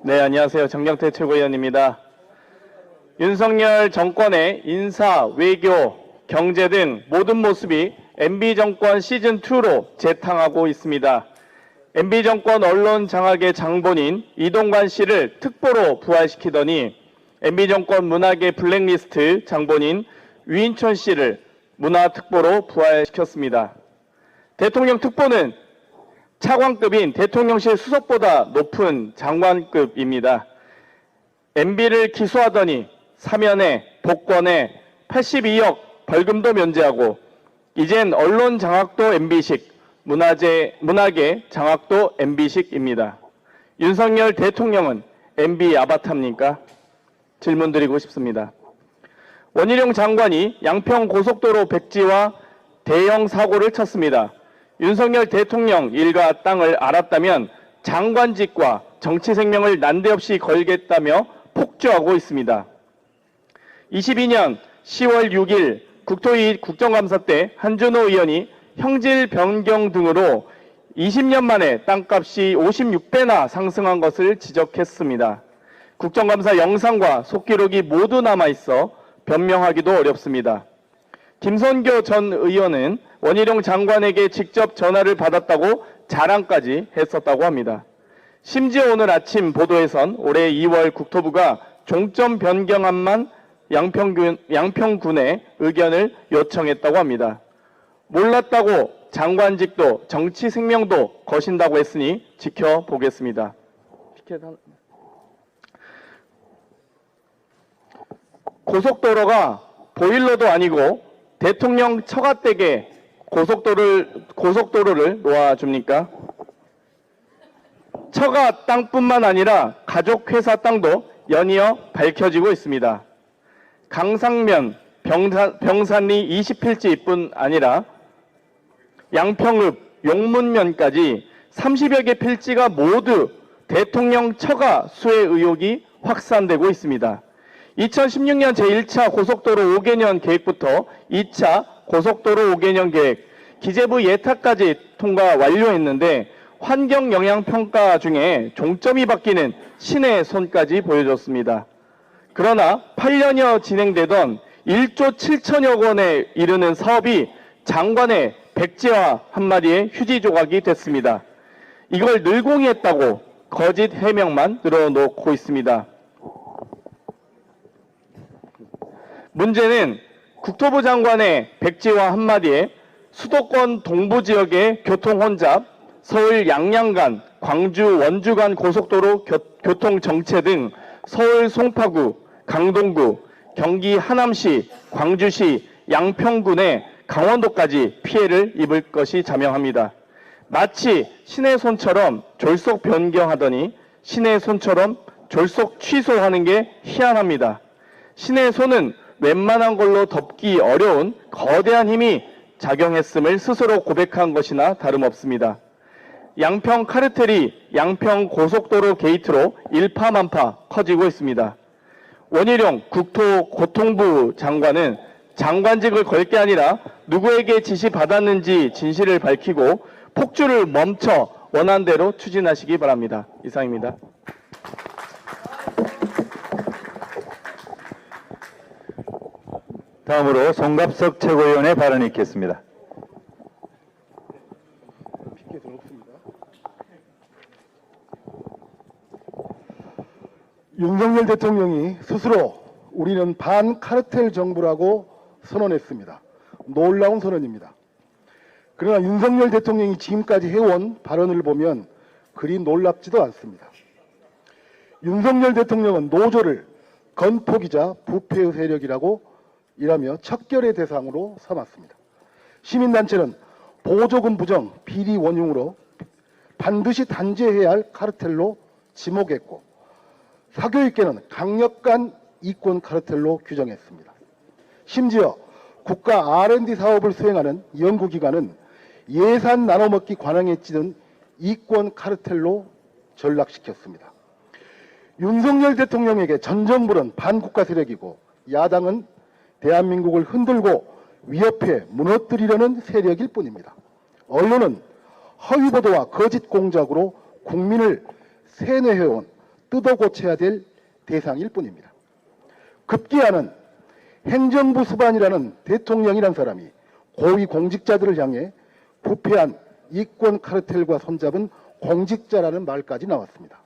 네, 안녕하세요. 정경태 최고위원입니다. 윤석열 정권의 인사, 외교, 경제 등 모든 모습이 MB정권 시즌2로 재탕하고 있습니다. MB정권 언론 장악의 장본인 이동관 씨를 특보로 부활시키더니 MB정권 문학의 블랙리스트 장본인 유인천 씨를 문화특보로 부활시켰습니다. 대통령 특보는 차관급인 대통령실 수석보다 높은 장관급입니다. MB를 기소하더니 사면에 복권에 82억 벌금도 면제하고 이젠 언론 장악도 MB식, 문학의 장악도 MB식입니다. 윤석열 대통령은 MB 아바타입니까? 질문드리고 싶습니다. 원희룡 장관이 양평 고속도로 백지와 대형 사고를 쳤습니다. 윤석열 대통령 일가 땅을 알았다면 장관직과 정치 생명을 난데없이 걸겠다며 폭주하고 있습니다. 22년 10월 6일 국토위 국정감사 때 한준호 의원이 형질 변경 등으로 20년 만에 땅값이 56배나 상승한 것을 지적했습니다. 국정감사 영상과 속기록이 모두 남아있어 변명하기도 어렵습니다. 김선교 전 의원은 원희룡 장관에게 직접 전화를 받았다고 자랑까지 했었다고 합니다. 심지어 오늘 아침 보도에선 올해 2월 국토부가 종점 변경안만 양평군에 의견을 요청했다고 합니다. 몰랐다고 장관직도 정치 생명도 거신다고 했으니 지켜보겠습니다. 고속도로가 보일러도 아니고 대통령 처가댁에 고속도로를 놓아줍니까? 처가 땅뿐만 아니라 가족회사 땅도 연이어 밝혀지고 있습니다. 강상면, 병산리 20필지뿐 아니라 양평읍, 용문면까지 30여 개 필지가 모두 대통령 처가 수혜 의혹이 확산되고 있습니다. 2016년 제1차 고속도로 5개년 계획부터 2차 고속도로 5개년 계획, 기재부 예타까지 통과 완료했는데 환경영향평가 중에 종점이 바뀌는 신의 손까지 보여줬습니다. 그러나 8년여 진행되던 1조 7천여 원에 이르는 사업이 장관의 백지화 한마디에 휴지 조각이 됐습니다. 이걸 늘공이했다고 거짓 해명만 늘어놓고 있습니다. 문제는 국토부 장관의 백지화 한마디에 수도권 동부지역의 교통혼잡, 서울 양양간, 광주 원주 간 고속도로 교통정체 등 서울 송파구, 강동구, 경기 하남시, 광주시, 양평군에 강원도까지 피해를 입을 것이 자명합니다. 마치 신의 손처럼 졸속 변경하더니 신의 손처럼 졸속 취소하는 게 희한합니다. 신의 손은 웬만한 걸로 덮기 어려운 거대한 힘이 작용했음을 스스로 고백한 것이나 다름없습니다. 양평 카르텔이 양평 고속도로 게이트로 일파만파 커지고 있습니다. 원희룡 국토고통부 장관은 장관직을 걸 게 아니라 누구에게 지시받았는지 진실을 밝히고 폭주를 멈춰 원한대로 추진하시기 바랍니다. 이상입니다. 다음으로 송갑석 최고위원의 발언이 있겠습니다. 윤석열 대통령이 스스로 우리는 반카르텔 정부라고 선언했습니다. 놀라운 선언입니다. 그러나 윤석열 대통령이 지금까지 해온 발언을 보면 그리 놀랍지도 않습니다. 윤석열 대통령은 노조를 건폭이자 부패의 세력이라고 이라며 척결의 대상으로 삼았습니다. 시민단체는 보조금 부정, 비리 원흉으로 반드시 단죄해야 할 카르텔로 지목했고 사교육계는 강력한 이권 카르텔로 규정했습니다. 심지어 국가 R&D 사업을 수행하는 연구기관은 예산 나눠먹기 관행에 찌든 이권 카르텔로 전락시켰습니다. 윤석열 대통령에게 전 정부는 반국가 세력이고 야당은 대한민국을 흔들고 위협해 무너뜨리려는 세력일 뿐입니다. 언론은 허위보도와 거짓 공작으로 국민을 세뇌해온 뜯어 고쳐야 될 대상일 뿐입니다. 급기야는 행정부 수반이라는 대통령이란 사람이 고위 공직자들을 향해 부패한 이권 카르텔과 손잡은 공직자라는 말까지 나왔습니다.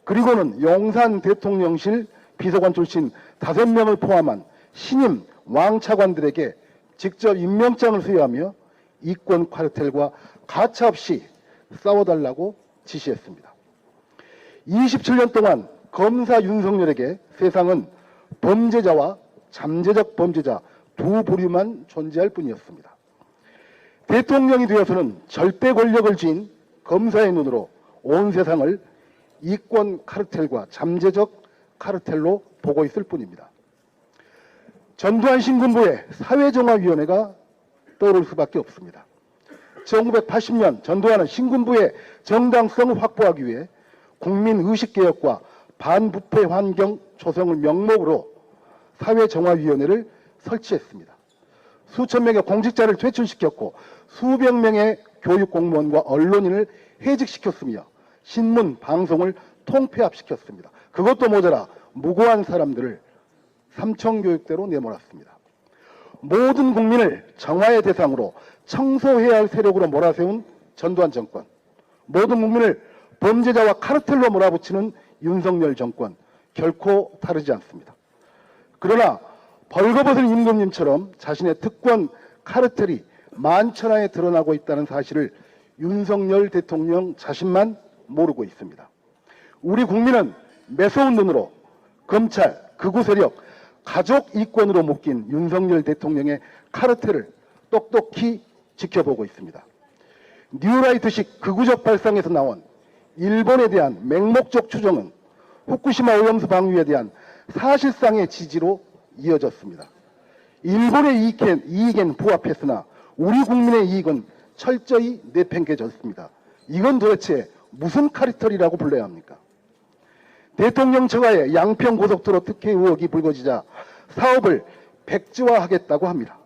그리고는 용산 대통령실 비서관 출신 5명을 포함한 신임 왕차관들에게 직접 임명장을 수여하며 이권 카르텔과 가차없이 싸워달라고 지시했습니다. 27년 동안 검사 윤석열에게 세상은 범죄자와 잠재적 범죄자 두 부류만 존재할 뿐이었습니다. 대통령이 되어서는 절대 권력을 쥔 검사의 눈으로 온 세상을 이권 카르텔과 잠재적 카르텔로 보고 있을 뿐입니다. 전두환 신군부의 사회정화위원회가 떠오를 수밖에 없습니다. 1980년 전두환은 신군부의 정당성을 확보하기 위해 국민의식개혁과 반부패 환경 조성을 명목으로 사회정화위원회를 설치했습니다. 수천 명의 공직자를 퇴출시켰고 수백 명의 교육공무원과 언론인을 해직시켰으며 신문, 방송을 통폐합시켰습니다. 그것도 모자라 무고한 사람들을 삼청교육대로 내몰았습니다. 모든 국민을 정화의 대상으로 청소해야 할 세력으로 몰아세운 전두환 정권, 모든 국민을 범죄자와 카르텔로 몰아붙이는 윤석열 정권, 결코 다르지 않습니다. 그러나 벌거벗은 임금님처럼 자신의 특권 카르텔이 만천하에 드러나고 있다는 사실을 윤석열 대통령 자신만 모르고 있습니다. 우리 국민은 매서운 눈으로 검찰, 극우 세력, 가족 이권으로 묶인 윤석열 대통령의 카르텔을 똑똑히 지켜보고 있습니다. 뉴라이트식 극우적 발상에서 나온 일본에 대한 맹목적 추정은 후쿠시마 오염수 방류에 대한 사실상의 지지로 이어졌습니다. 일본의 이익엔 부합했으나 우리 국민의 이익은 철저히 내팽개졌습니다. 이건 도대체 무슨 카르텔이라고 불러야 합니까? 대통령 처가에 양평 고속도로 특혜 의혹이 불거지자 사업을 백지화하겠다고 합니다.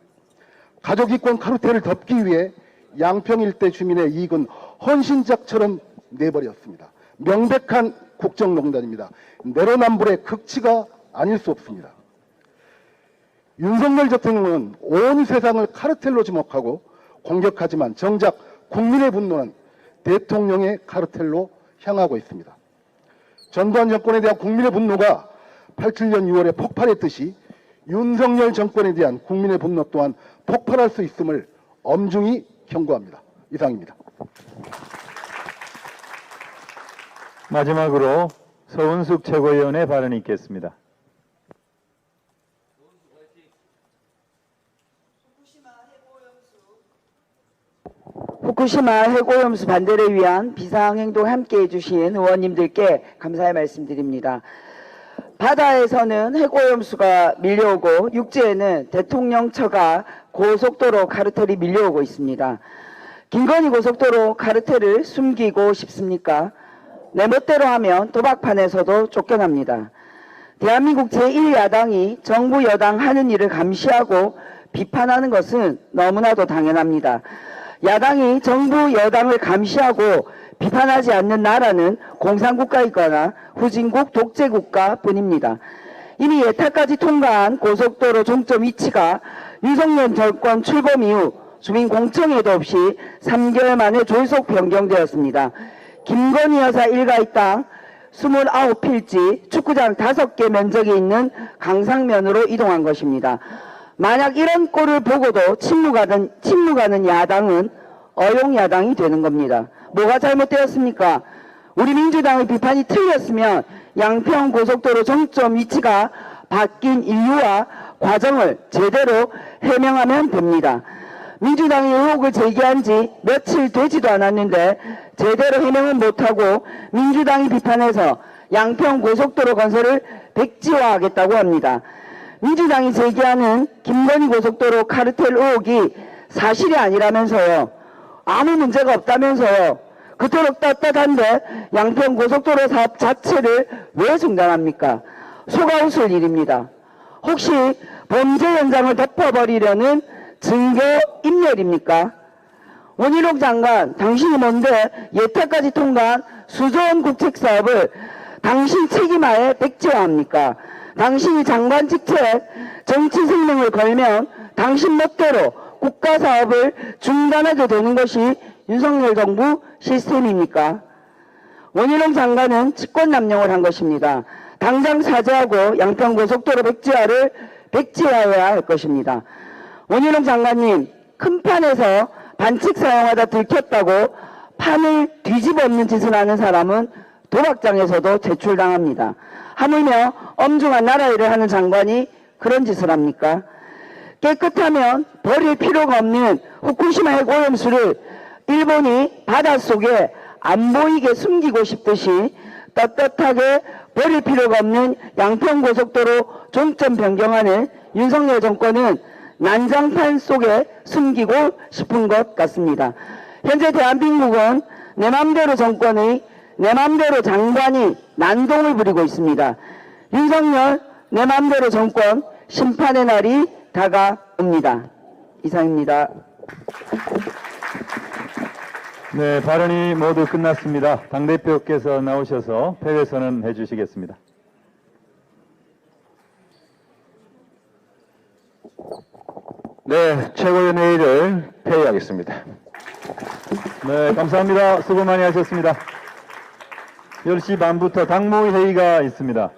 가족 이권 카르텔을 덮기 위해 양평 일대 주민의 이익은 헌신작처럼 내버렸습니다. 명백한 국정농단입니다. 내로남불의 극치가 아닐 수 없습니다. 윤석열 대통령은 온 세상을 카르텔로 지목하고 공격하지만 정작 국민의 분노는 대통령의 카르텔로 향하고 있습니다. 전두환 정권에 대한 국민의 분노가 87년 6월에 폭발했듯이 윤석열 정권에 대한 국민의 분노 또한 폭발할 수 있음을 엄중히 경고합니다. 이상입니다. 마지막으로 서은숙 최고위원의 발언이 있겠습니다. 후쿠시마 해고염수 반대를 위한 비상행동 함께해 주신 의원님들께 감사의 말씀드립니다. 바다에서는 해고염수가 밀려오고 육지에는 대통령 처가 고속도로 카르텔이 밀려오고 있습니다. 김건희 고속도로 카르텔을 숨기고 싶습니까? 내 멋대로 하면 도박판에서도 쫓겨납니다. 대한민국 제1야당이 정부 여당 하는 일을 감시하고 비판하는 것은 너무나도 당연합니다. 야당이 정부 여당을 감시하고 비판하지 않는 나라는 공산국가이거나 후진국 독재국가 뿐입니다. 이미 예타까지 통과한 고속도로 종점 위치가 윤석열 정권 출범 이후 주민 공청회도 없이 3개월 만에 졸속 변경되었습니다. 김건희 여사 일가의 땅 29필지 축구장 5개 면적이 있는 강상면으로 이동한 것입니다. 만약 이런 꼴을 보고도 침묵하는 야당은 어용야당이 되는 겁니다. 뭐가 잘못되었습니까? 우리 민주당의 비판이 틀렸으면 양평 고속도로 정점 위치가 바뀐 이유와 과정을 제대로 해명하면 됩니다. 민주당이 의혹을 제기한 지 며칠 되지도 않았는데 제대로 해명은 못하고 민주당이 비판해서 양평 고속도로 건설을 백지화하겠다고 합니다. 민주당이 제기하는 김건희 고속도로 카르텔 의혹이 사실이 아니라면서요. 아무 문제가 없다면서요. 그토록 떳떳한데 양평 고속도로 사업 자체를 왜 중단합니까? 속아 웃을 일입니다. 혹시 범죄 현장을 덮어버리려는 증거 인멸입니까? 원희룡 장관, 당신이 뭔데 예타까지 통과한 수조원 국책 사업을 당신 책임하에 백지화합니까? 당신이 장관 직책 정치 생명을 걸면 당신 멋대로 국가 사업을 중단하게 되는 것이 윤석열 정부 시스템입니까? 원희룡 장관은 직권 남용을 한 것입니다. 당장 사죄하고 양평고속도로 백지화해야 할 것입니다. 원희룡 장관님, 큰 판에서 반칙 사용하다 들켰다고 판을 뒤집어 엎는 짓을 하는 사람은 도박장에서도 제출당합니다. 하물며 엄중한 나라 일을 하는 장관이 그런 짓을 합니까? 깨끗하면 버릴 필요가 없는 후쿠시마 핵오염수를 일본이 바닷속에 안 보이게 숨기고 싶듯이 떳떳하게 버릴 필요가 없는 양평고속도로 종점 변경하는 윤석열 정권은 난장판 속에 숨기고 싶은 것 같습니다. 현재 대한민국은 내 맘대로 정권의 내 맘대로 장관이 난동을 부리고 있습니다. 윤석열 내 맘대로 정권 심판의 날이 다가옵니다. 이상입니다. 네, 발언이 모두 끝났습니다. 당대표께서 나오셔서 폐회선언 해주시겠습니다. 네, 최고위원회의를 폐회하겠습니다. 네, 감사합니다. 수고 많이 하셨습니다. 10시 반부터 당무회의가 있습니다.